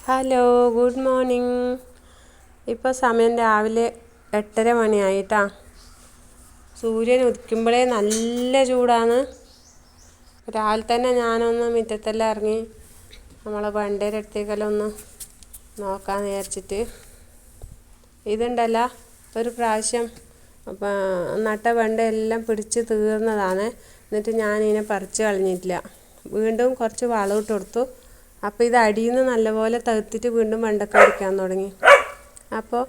Hello, good morning. ഇപ്പോൾ സമയം രാവിലെ 8:30 മണിയായിട്ടാ. സൂര്യൻ ഉദിക്കുമ്പോഴേ നല്ല ചൂടാണ്. രാവിലെ തന്നെ ഞാനൊന്ന് മുറ്റത്തെല്ലാം ഇറങ്ങി നമ്മളെ വണ്ടേരെ അടുത്തേക്കെല്ലാം ഒന്ന് നോക്കാൻ വിചാരിച്ചിട്ട്. ഇതുണ്ടല്ല, ഒരു പ്രാവശ്യം നട്ട വണ്ടയെല്ലാം പിടിച്ച് തീർന്നതാണ്. എന്നിട്ട് ഞാനിതിനെ പറിച്ച് കളഞ്ഞിട്ടില്ല. വീണ്ടും കുറച്ച് വളമിട്ട് കൊടുത്തു. അപ്പോൾ ഇത് അടിയിൽ നിന്ന് നല്ലപോലെ തഴുത്തിട്ട് വീണ്ടും വെണ്ടക്ക പിടിക്കാൻ തുടങ്ങി. അപ്പോൾ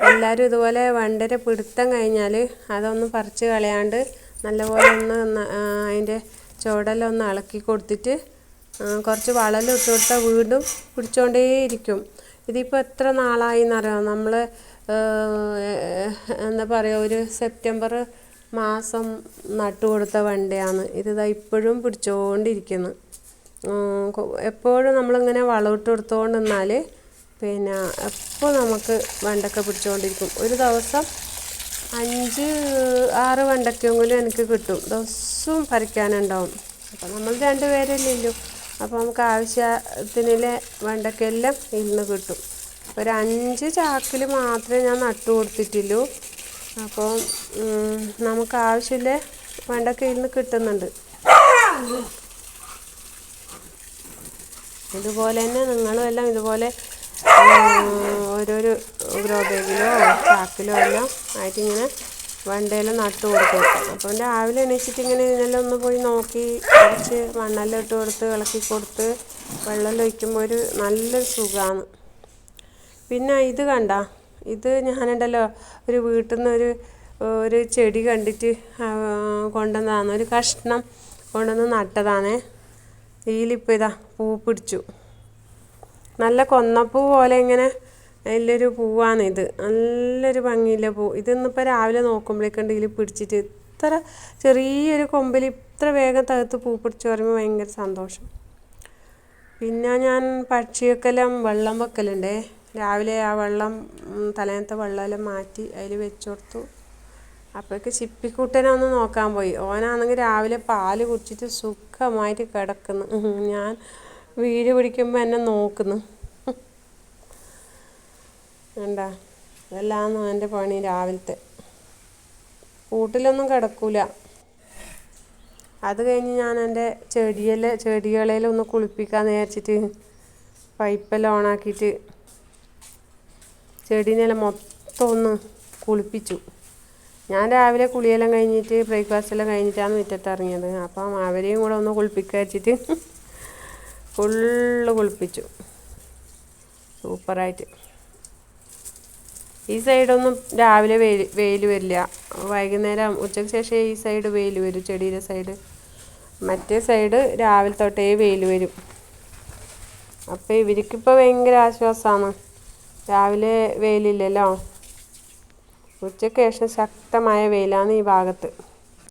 എല്ലാവരും ഇതുപോലെ വെണ്ടര പിടുത്തം കഴിഞ്ഞാൽ അതൊന്ന് പറിച്ച് കളയാണ്ട് നല്ലപോലെ ഒന്ന് അതിൻ്റെ ചുവടെല്ലാം ഒന്ന് ഇളക്കി കൊടുത്തിട്ട് കുറച്ച് വളമെല്ലാം ഇട്ട് കൊടുത്താൽ വീണ്ടും പിടിച്ചുകൊണ്ടേയിരിക്കും. ഇതിപ്പോൾ എത്ര നാളായി എന്നറിയാം. നമ്മൾ എന്താ പറയുക, ഒരു സെപ്റ്റംബർ മാസം നട്ടു കൊടുത്ത വെണ്ടയാണ്. ഇതിതാ ഇപ്പോഴും പിടിച്ചുകൊണ്ടിരിക്കുന്നു. എപ്പോഴും നമ്മളിങ്ങനെ വളമിട്ട് കൊടുത്തുകൊണ്ട് നിന്നാൽ പിന്നെ എപ്പോൾ നമുക്ക് വെണ്ടക്ക പിടിച്ചുകൊണ്ടിരിക്കും. ഒരു ദിവസം 5-6 വെണ്ടയ്ക്കെങ്കിലും എനിക്ക് കിട്ടും. ദിവസവും പറിക്കാനുണ്ടാവും. അപ്പോൾ നമ്മൾ 2 പേരല്ലേ ഉള്ളൂ. അപ്പോൾ നമുക്ക് ആവശ്യത്തിനുള്ള വെണ്ടയ്ക്കെല്ലാം ഇതിൽ കിട്ടും. ഒരു 5 ചാക്കിൽ മാത്രമേ ഞാൻ നട്ടു കൊടുത്തിട്ടുള്ളൂ. അപ്പോൾ നമുക്ക് ആവശ്യമില്ല വെണ്ടയ്ക്ക ഇതിൽ കിട്ടുന്നുണ്ട്. ഇതുപോലെ തന്നെ നിങ്ങളും എല്ലാം ഇതുപോലെ ഓരോരോ ഗ്രോ ബാഗിലോ ചാക്കിലോ എല്ലാം ആയിട്ടിങ്ങനെ വെണ്ടയെല്ലാം നട്ടു കൊടുക്കും. അപ്പം രാവിലെ എണീച്ചിട്ട് ഇങ്ങനെ ഇതിനെല്ലാം ഒന്ന് പോയി നോക്കി കുറച്ച് മണ്ണെല്ലാം ഇട്ട് കൊടുത്ത് ഇളക്കി കൊടുത്ത് വെള്ളം ഒഴിക്കുമ്പോൾ ഒരു നല്ലൊരു സുഖമാണ്. പിന്നെ ഇത് കണ്ട, ഇത് ഞാനുണ്ടല്ലോ ഒരു വീട്ടിൽ നിന്ന് ഒരു ചെടി കണ്ടിട്ട് കൊണ്ടുവന്നതാണ്. ഒരു കഷ്ണം കൊണ്ടുവന്ന് നട്ടതാണ്. ഇതിലിപ്പോൾ ഇതാ പൂ പിടിച്ചു. നല്ല കൊന്നപ്പൂ പോലെ ഇങ്ങനെ നല്ലൊരു പൂവാണിത്. നല്ലൊരു ഭംഗിയില്ല പൂ. ഇതൊന്നിപ്പോൾ രാവിലെ നോക്കുമ്പോഴേക്കുണ്ട് ഇതിൽ പിടിച്ചിട്ട് ഇത്ര ചെറിയൊരു കൊമ്പിൽ ഇത്ര വേഗം തകർത്ത് പൂ പിടിച്ച് പറയുമ്പോൾ ഭയങ്കര സന്തോഷം. പിന്നെ ഞാൻ പക്ഷിയൊക്കെല്ലാം വെള്ളം വെക്കലുണ്ടേ. രാവിലെ ആ വെള്ളം തലേന്നത്തെ വെള്ളമെല്ലാം മാറ്റി അതിൽ വെച്ച് കൊടുത്തു. അപ്പോഴേക്ക് ചിപ്പിക്കുട്ടനെ ഒന്ന് നോക്കാൻ പോയി. ഓനാണെങ്കിൽ രാവിലെ പാല് കുടിച്ചിട്ട് സുഖമായിട്ട് കിടക്കുന്നു. ഞാൻ വീട് പിടിക്കുമ്പോൾ എന്നെ നോക്കുന്നു. വേണ്ട, ഇതെല്ലാം എൻ്റെ പണി രാവിലത്തെ. കൂട്ടിലൊന്നും കിടക്കൂല. അത് കഴിഞ്ഞ് ഞാൻ എൻ്റെ ചെടികളെല്ലാം ഒന്ന് കുളിപ്പിക്കാമെന്ന് വിചാരിച്ചിട്ട് പൈപ്പെല്ലാം ഓണാക്കിയിട്ട് ചെടീനെല്ലാം മൊത്തം ഒന്ന് കുളിപ്പിച്ചു. ഞാൻ രാവിലെ കുളിയെല്ലാം കഴിഞ്ഞിട്ട് ബ്രേക്ക്ഫാസ്റ്റെല്ലാം കഴിഞ്ഞിട്ടാണ് മുറ്റത്ത് ഇറങ്ങിയത്. അപ്പം അവരെയും കൂടെ ഒന്ന് കുളിപ്പിക്കുക വെച്ചിട്ട് ഫുള്ള് കുളിപ്പിച്ചു. സൂപ്പറായിട്ട്. ഈ സൈഡൊന്നും രാവിലെ വെയിൽ വരില്ല. വൈകുന്നേരം ഉച്ചയ്ക്ക് ശേഷം ഈ സൈഡ് വെയിൽ വരും, ചെടിയുടെ സൈഡ്. മറ്റേ സൈഡ് രാവിലെ തൊട്ടേ വെയിൽ വരും. അപ്പോൾ ഇവർക്കിപ്പോൾ ഭയങ്കര ആശ്വാസമാണ്. രാവിലെ വെയിലില്ലല്ലോ. ഉച്ചയ്ക്ക് ശേഷം ശക്തമായ വെയിലാണ് ഈ ഭാഗത്ത്.